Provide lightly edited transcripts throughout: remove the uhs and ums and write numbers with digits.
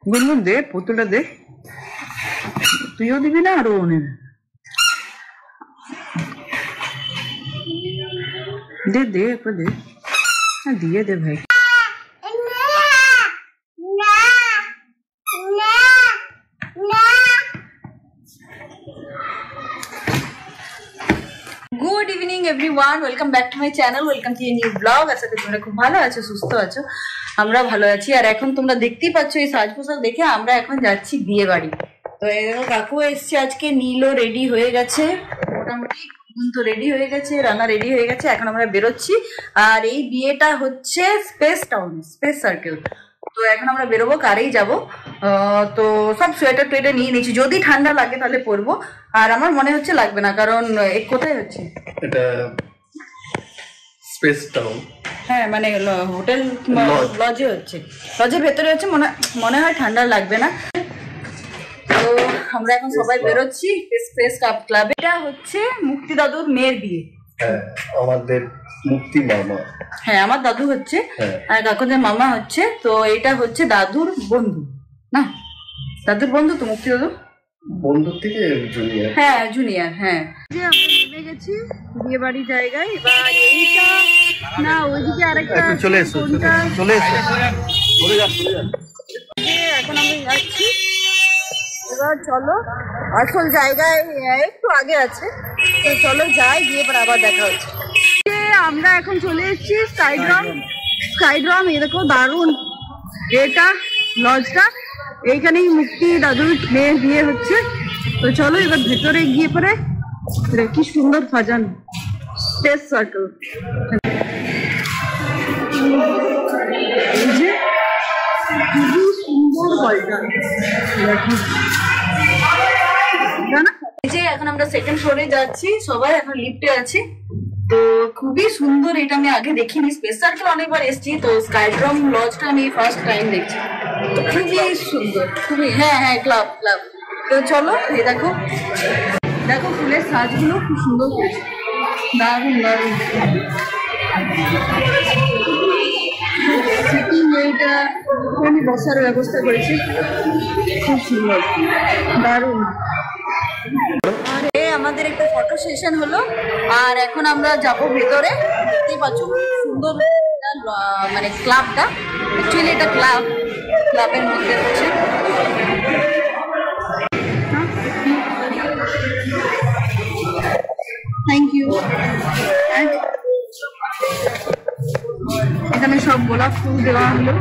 गुनगुन दे पुतुलटा दे तुइও দিবি না আর ও নেবে दे दे একটু দে হ্যাঁ দিয়ে দে ভাই good evening everyone welcome back to my channel welcome to a new blog आशा कরি তোমরা খুব ভালো আছো সুস্থ আছো আমরা ভালো আছি আর এখন তোমরা দেখতেই পাচ্ছ এই সাজ পোশাক দেখে আমরা এখন যাচ্ছি বিয়ে বাড়ি তো এই দেখো কাকু এসেছে আজকে নীলও রেডি হয়ে গেছে মোটামুটি তো রেডি হয়ে গেছে রান্না রেডি হয়ে গেছে এখন আমরা বেরোচ্ছি আর এই বিয়েটা হচ্ছে স্পেস টাউন স্পেস সার্কেল তো এখন আমরা বেরোবো কারেই যাব তো সব সোয়েটার টোয়েটার নিয়ে নিয়েছি যদি ঠান্ডা লাগে তাহলে পরবো আর আমার মনে হচ্ছে লাগবে না কারণ এক কোথায় হচ্ছে এটা স্পেস টাউন হ্যাঁ মানে হোটেল লজে হচ্ছে লজের ভেতরে হচ্ছে মনে হয় ঠান্ডা লাগবে না তো আমরা এখন সবাই বেরোচ্ছি স্পেস ক্লাব এটা হচ্ছে মুক্তি দাদুর মেয়ের বিয়ে হ্যাঁ আমাদের মুক্তি মামা হ্যাঁ আমার দাদু হচ্ছে আর কাকুদের মামা হচ্ছে তো এটা হচ্ছে দাদুর বন্ধু না দাদুর বন্ধু তো মুক্তি দাদু বন্ধুর থেকে জুনিয়র হ্যাঁ জুনিয়র হ্যাঁ যে আমরা নেমে গেছি বিয়ে বাড়ি জায়গায় এবার এইটা না ওইদিকে আরেকটা চলে এসো চলে এসো চলে যা এখন আমি যাচ্ছি এবার চলো আসল জায়গায় একটু আগে আছে তো চলো যাই গিয়ে পর আবার দেখা হচ্ছে আমরা এখন চলে এসেছি স্কাইড্রাম এই দেখো দারুণ এটা লজটা এইখানেই মুক্তি দাদুর মেয়ের বিয়ে হচ্ছে তো চলো এবার ভেতরে গিয়ে পরে কি সুন্দর সাজানো স্পেস সার্কেল খুবই সুন্দর হলটা এই যে এখন আমরা সেকেন্ড ফ্লোরে যাচ্ছি সবাই এখন লিফটে আছি তো খুবই সুন্দর এটা আমি আগে দেখিনি স্পেস সার্কেল অনেকবার এসেছি তো স্কাইড্রাম লজটা আমি ফার্স্ট টাইম দেখছি খুবই সুন্দর খুবই হ্যাঁ হ্যাঁ ক্লাব তো চলো এই দেখো দেখো ফুলের সাজগুলো খুব সুন্দর করেছে দারুণ দারুণ সিটিং এইটা আমি বসার ব্যবস্থা করেছি খুব সুন্দর দারুণ আমাদের একটা ফটো সেশন হলো আর এখন আমরা যাবো ভেতরে দেখতেই পাচ্ছ সুন্দর মানে ক্লাবটা অ্যাকচুয়ালি এটা ক্লাবের মধ্যে হচ্ছে থ্যাংক ইউ এখানে সব গোলাপ ফুল দেওয়া হলো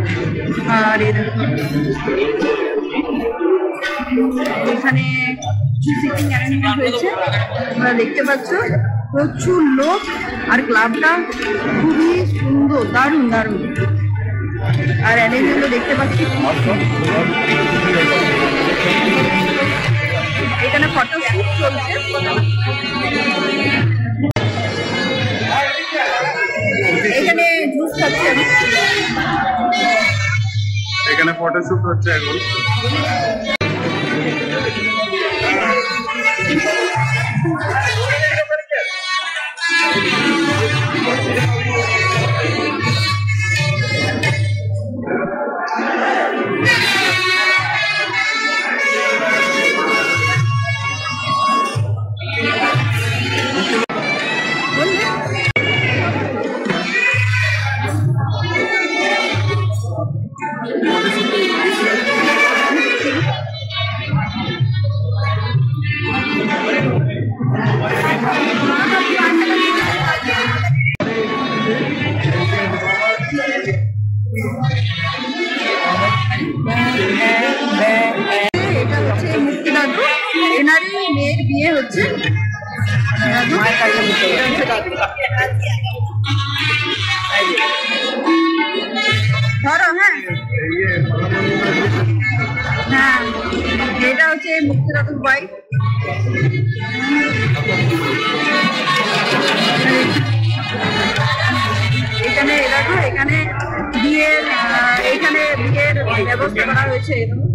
আর এখানে সিটিং অ্যারেঞ্জমেন্ট হয়েছে তোমরা দেখতে পাচ্ছ প্রচুর লোক আর ক্লাবটা খুবই সুন্দর দারুণ দারুণ আর অ্যারেঞ্জমেন্টগুলো দেখতে পাচ্ছি এখানে ফটো শুট চলছে এখানে জুস খাচ্ছি আমি এখানে ফটো শুট হচ্ছে এখন এটা হচ্ছে মুক্তি দাদু এনারই মেয়ের বিয়ে হচ্ছে ধরো হ্যাঁ এটা হচ্ছে মুক্তি দাদুর বাইক এখানে দেখো এখানে বিয়ের ব্যবস্থা করা হয়েছে এখানে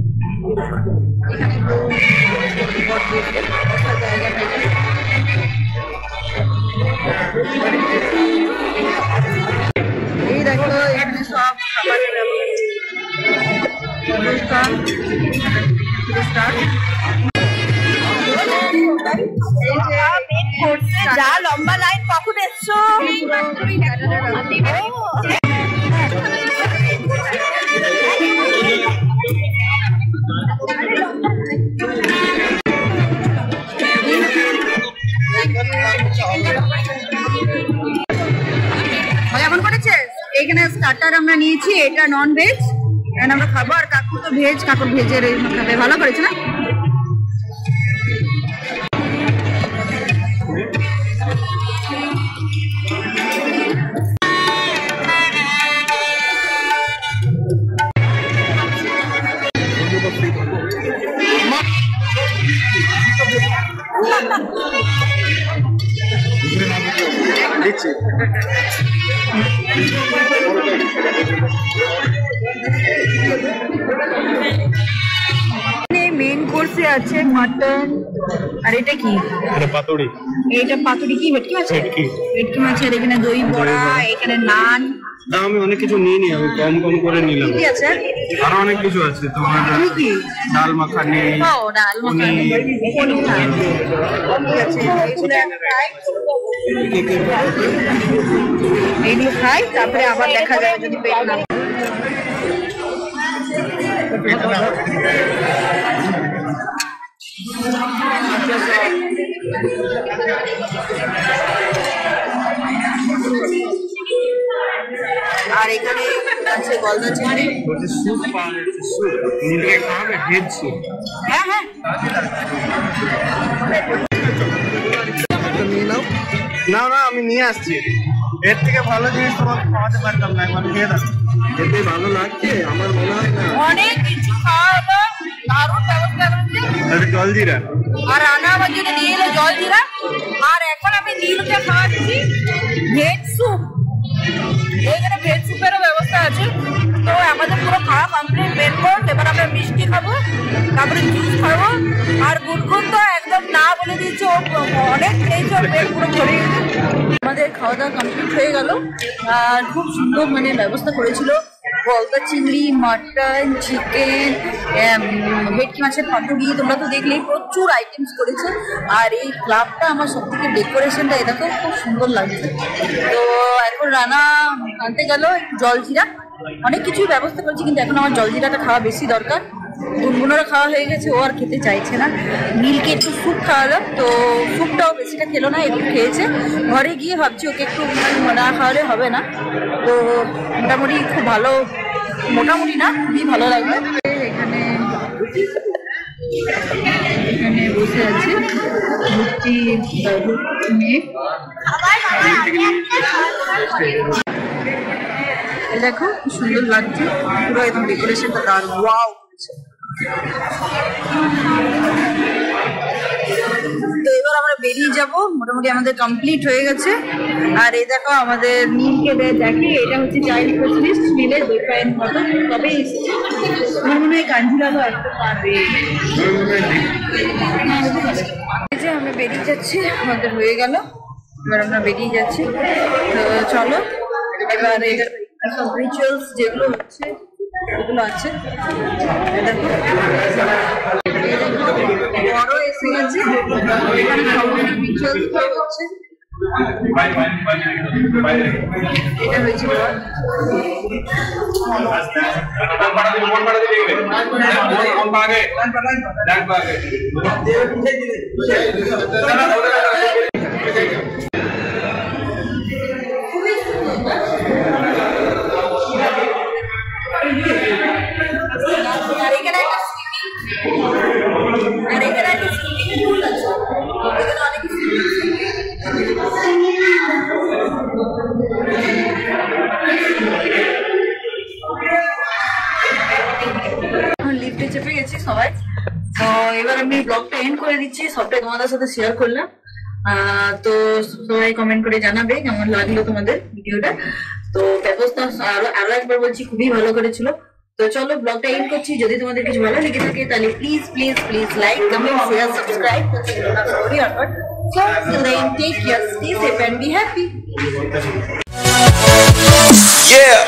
এই দেখো এখানে সব খাবারের ব্যবস্থা যা লম্বা লাইন কখন এসছো? কেমন করেছে? এখানে স্টার্টার আমরা নিয়েছি, এটা নন ভেজ, আমরা খাবো। আর কাকু তো ভেজ, কাকুর ভেজের খাবে। ভালো করেছে না? মেন কোর্সে আছে মাটন। আর এটা কি? এটা পাতুরি। এটা পাতুরি কি? ভেটকি মাছ? ভেটকি মাছের এখানে দই বড়া, এখানে নান। না আমি অনেক কিছু নিইনি, আমি কম কম করে নিলাম। কি আছে? আরো অনেক কিছু আছে তোমার। কি? ডাল মাখানি। ও ডাল মাখানি। এইগুলো খাই, তারপরে আবার দেখা যাবে যদি পেট না। আর এখানে আছে গলদা চিংড়ি। স্যুপ পাওয়া যাচ্ছে, স্যুপ নিয়ে খাবে, ভেজ স্যুপ। হ্যাঁ হ্যাঁ না না আমি নিয়ে আসছি, এর থেকে ভালো জিনিস তোমাকে খাওয়াতে পারতাম না। একবার খেয়ে দাও, এতে ভালো লাগছে আমার মনে হয় না। অনেক কিছু খাওয়া হলো, দারুণ ব্যবস্থা করেছে। জলজিরা আর রান্না আমার জন্য নিয়ে এলো জলজিরা। আর এখন আমি নীলকে খাওয়াচ্ছি ভেজ স্যুপ। এখানে ভেজ স্যুপেরও ব্যবস্থা আছে। তো আমাদের পুরো খাওয়া কমপ্লিট। বের কোর্স, এবার আমরা মিষ্টি খাবো, তারপরে জুস খাবো। আর গুনগুন তো একদম না বলে দিয়েছে, ও অনেক খেয়েছে, ওর পেট পুরো ভরে গেছে। আমাদের খাওয়া দাওয়া কমপ্লিট হয়ে গেল। আর খুব সুন্দর মানে ব্যবস্থা করেছিল। গলদা চিংড়ি, মাটন, চিকেন, ভেটকি মাছের পাতুরি, তোমরা তো দেখলেই প্রচুর আইটেমস করেছে। আর এই ক্লাবটা আমার সব থেকে ডেকোরেশনটা এটাকেও খুব সুন্দর লাগছে। তো এখন রানা আনতে গেল একটু জলজিরা। অনেক কিছুই ব্যবস্থা করেছি, কিন্তু এখন আমার জলজিরাটা খাওয়া বেশি দরকার। গুনগুনোরা খাওয়া হয়ে গেছে, ও আর খেতে চাইছে না। নীলকে একটু স্যুপ খাওয়ালাম, তো স্যুপটাও বেশিটা খেলো না, একটু খেয়েছে। ঘরে গিয়ে ভাবছি ওকে একটু না খাওয়ালে হবে না। তো মোটামুটি খুব ভালো, মোটামুটি না খুবই ভালো লাগবে। এখানে এখানে বসে আছে ভর্তি মেয়ে। দেখো কি সুন্দর লাগছে, পুরো একদম ডেকোরেশনটা দারুণ। ওয়াও। তো এবার আমরা বেরিয়ে যাব, মোটামুটি আমাদের কমপ্লিট হয়ে গেছে। আর এই দেখো আমাদের নীলকে দেখি, এটা হচ্ছে চাইল্ড স্পেশালিস্ট নীলের বইপায়ন মতো, তবে এসেছে। আমার মনে হয় কাঞ্জিলালও আসতে পারবে। এই যে আমরা বেরিয়ে যাচ্ছি, আমাদের হয়ে গেল, এবার আমরা বেরিয়ে যাচ্ছি। তো চলো এবার এটা সব রিচুয়ালস যেগুলো হচ্ছে এগুলো আছে। দেখো বড় এসে গেছে, এখানে সব রিচুয়ালস হচ্ছে। এটা হয়েছে লিফটে চেপে গেছি সবাই। তো এবার আমি ব্লগটা এন্ড করে দিচ্ছি, সবটাই তোমাদের সাথে শেয়ার করলাম। তো সবাই কমেন্ট করে জানাবে কেমন লাগলো তোমাদের ভিডিওটা। তো ব্যবস্থা আরো একবার বলছি খুবই ভালো করেছিল। তো চলো ব্লগটা এন্ড করছি। যদি তোমাদের কিছু ভালো লেগে থাকে তাহলে please please please like, comment, share, subscribe করতে ভুলো না। Sorry onward. So till then, take care, stay safe and be happy. Yeah.